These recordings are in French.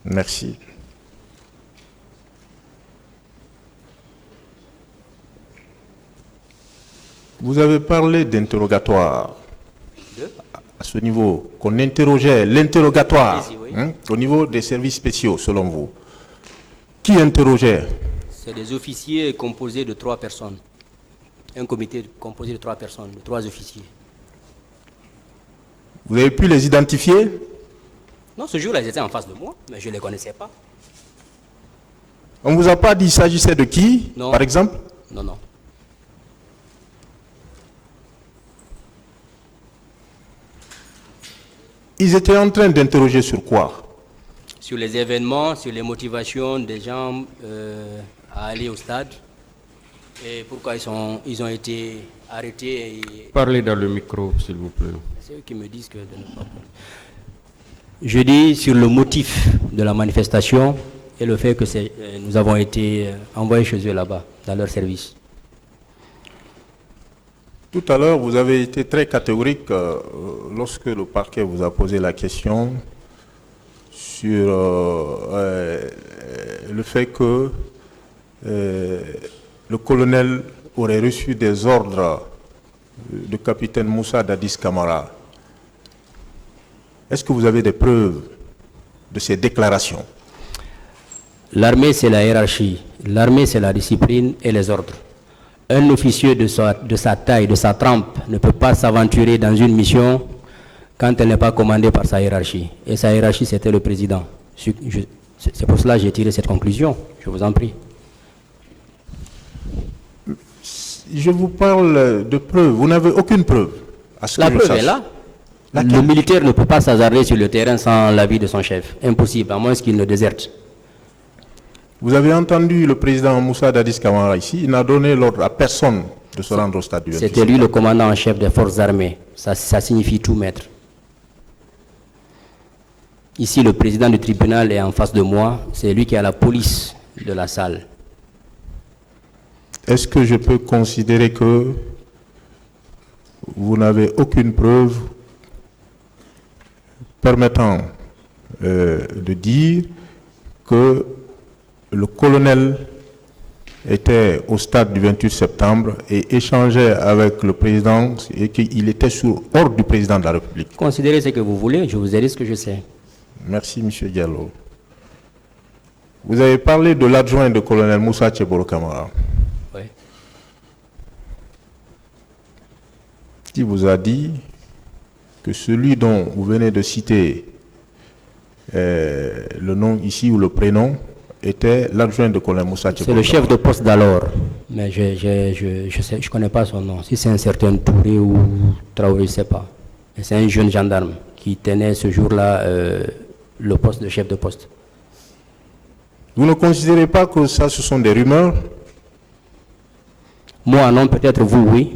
Merci. Vous avez parlé d'interrogatoire. À ce niveau, qu'on interrogeait l'interrogatoire au niveau des services spéciaux, selon vous. Qui interrogeait? C'est des officiers composés de 3 personnes. Un comité composé de 3 personnes, de 3 officiers. Vous avez pu les identifier? Non, ce jour-là, ils étaient en face de moi, mais je ne les connaissais pas. On ne vous a pas dit qu'il s'agissait de qui, non. Par exemple? Non, non. Ils étaient en train d'interroger sur quoi? Sur les événements, sur les motivations des gens à aller au stade. Et pourquoi ils ont été arrêtés. Parlez dans le micro, s'il vous plaît. C'est eux qui me disent que de ne pas parler. Je dis sur le motif de la manifestation et le fait que nous avons été envoyés chez eux là-bas, dans leur service. Tout à l'heure, vous avez été très catégorique lorsque le parquet vous a posé la question sur le fait que le colonel aurait reçu des ordres du capitaine Moussa Dadis Camara. Est-ce que vous avez des preuves de ces déclarations? L'armée, c'est la hiérarchie. L'armée, c'est la discipline et les ordres. Un officier de sa taille, de sa trempe, ne peut pas s'aventurer dans une mission quand elle n'est pas commandée par sa hiérarchie. Et sa hiérarchie, c'était le président. C'est pour cela que j'ai tiré cette conclusion. Je vous en prie. Je vous parle de preuves. Vous n'avez aucune preuve. La preuve est là. Le militaire ne peut pas s'hasarder sur le terrain sans l'avis de son chef. Impossible, à moins qu'il ne déserte. Vous avez entendu le président Moussa Dadis Camara ici. Il n'a donné l'ordre à personne de se rendre au stade du 28 septembre. C'était lui le commandant en chef des forces armées. Ça signifie tout, maître. Ici, le président du tribunal est en face de moi. C'est lui qui a la police de la salle. Est-ce que je peux considérer que vous n'avez aucune preuve permettant de dire que le colonel était au stade du 28 septembre et échangeait avec le président et qu'il était sous ordre du président de la République? Considérez ce que vous voulez, je vous ai dit ce que je sais. Merci, M. Diallo. Vous avez parlé de l'adjoint de colonel Moussa Tchebolo Camara. Oui. Qui vous a dit que celui dont vous venez de citer le nom ici ou le prénom était l'adjoint de colonel Moussa Tchebolo. C'est le chef de poste d'alors, mais je connais pas son nom. Si c'est un certain Touré ou Traoré, je ne sais pas. C'est un jeune gendarme qui tenait ce jour-là le poste de chef de poste. Vous ne considérez pas que ça, ce sont des rumeurs? Moi non, peut-être vous, oui.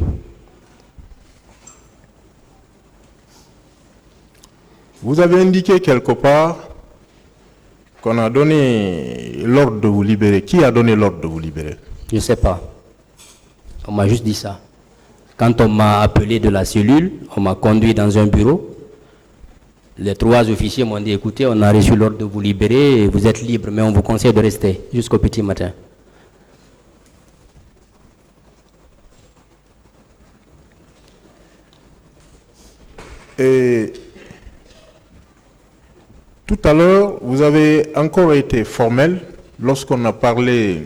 Vous avez indiqué quelque part qu'on a donné l'ordre de vous libérer. Qui a donné l'ordre de vous libérer? Je ne sais pas. On m'a juste dit ça. Quand on m'a appelé de la cellule, on m'a conduit dans un bureau. Les 3 officiers m'ont dit, écoutez, on a reçu l'ordre de vous libérer, et vous êtes libre, mais on vous conseille de rester jusqu'au petit matin. Et tout à l'heure, vous avez encore été formel lorsqu'on a parlé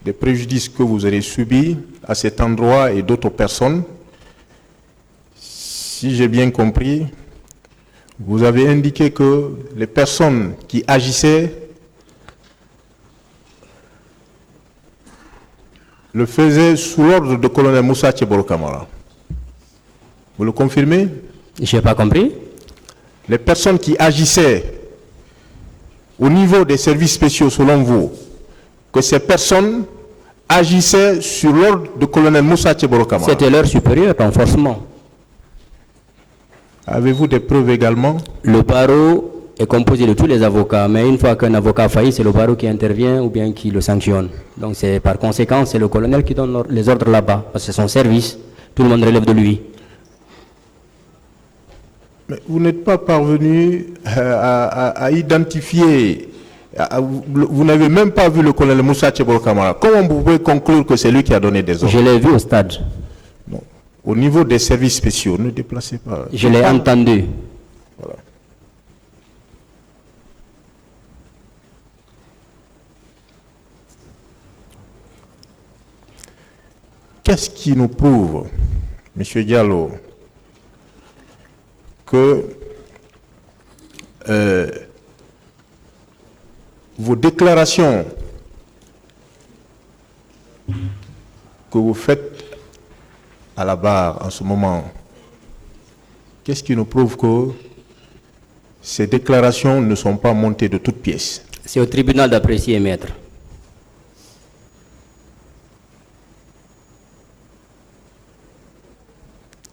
des préjudices que vous avez subis à cet endroit et d'autres personnes. Si j'ai bien compris, vous avez indiqué que les personnes qui agissaient le faisaient sous l'ordre de colonel Moussa Tchebolo Camara. Vous le confirmez? Je n'ai pas compris. Les personnes qui agissaient au niveau des services spéciaux, selon vous, que ces personnes agissaient sur l'ordre de colonel Moussa Tchebolo Camara. C'était leur supérieur, renforcement. Avez-vous des preuves également? Le barreau est composé de tous les avocats, mais une fois qu'un avocat faillit, c'est le barreau qui intervient ou bien qui le sanctionne. Donc c'est par conséquent, c'est le colonel qui donne les ordres là-bas, parce que c'est son service, tout le monde relève de lui. Mais vous n'êtes pas parvenu à identifier, vous n'avez même pas vu le colonel Moussa Tchebol Kamara. Comment vous pouvez conclure que c'est lui qui a donné des ordres? Je l'ai vu au stade. Non. Au niveau des services spéciaux, ne déplacez pas. Je l'ai entendu. Voilà. Qu'est-ce qui nous prouve, M. Diallo, que vos déclarations que vous faites à la barre en ce moment, qu'est-ce qui nous prouve que ces déclarations ne sont pas montées de toutes pièces? C'est au tribunal d'apprécier, maître.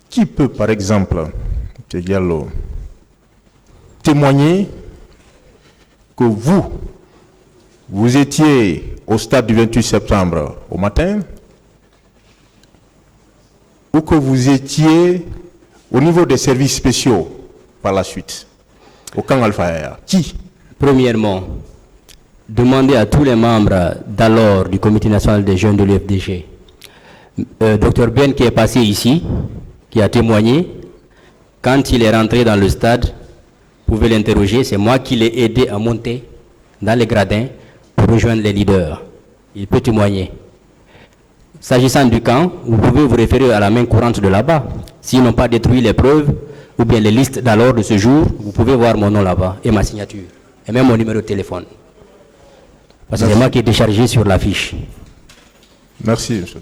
Qui peut, par exemple, M. Diallo, témoigner que vous étiez au stade du 28 septembre au matin, ou que vous étiez au niveau des services spéciaux par la suite, au camp Alpha? Qui? Premièrement, demander à tous les membres d'alors du Comité national des jeunes de l'UFDG, Dr Ben qui est passé ici, qui a témoigné, quand il est rentré dans le stade, vous pouvez l'interroger, c'est moi qui l'ai aidé à monter dans les gradins pour rejoindre les leaders. Il peut témoigner. S'agissant du camp, vous pouvez vous référer à la main courante de là-bas. S'ils n'ont pas détruit les preuves, ou bien les listes d'alors de ce jour, vous pouvez voir mon nom là-bas et ma signature, et même mon numéro de téléphone. Parce que c'est moi qui ai déchargé sur la fiche. Merci, monsieur.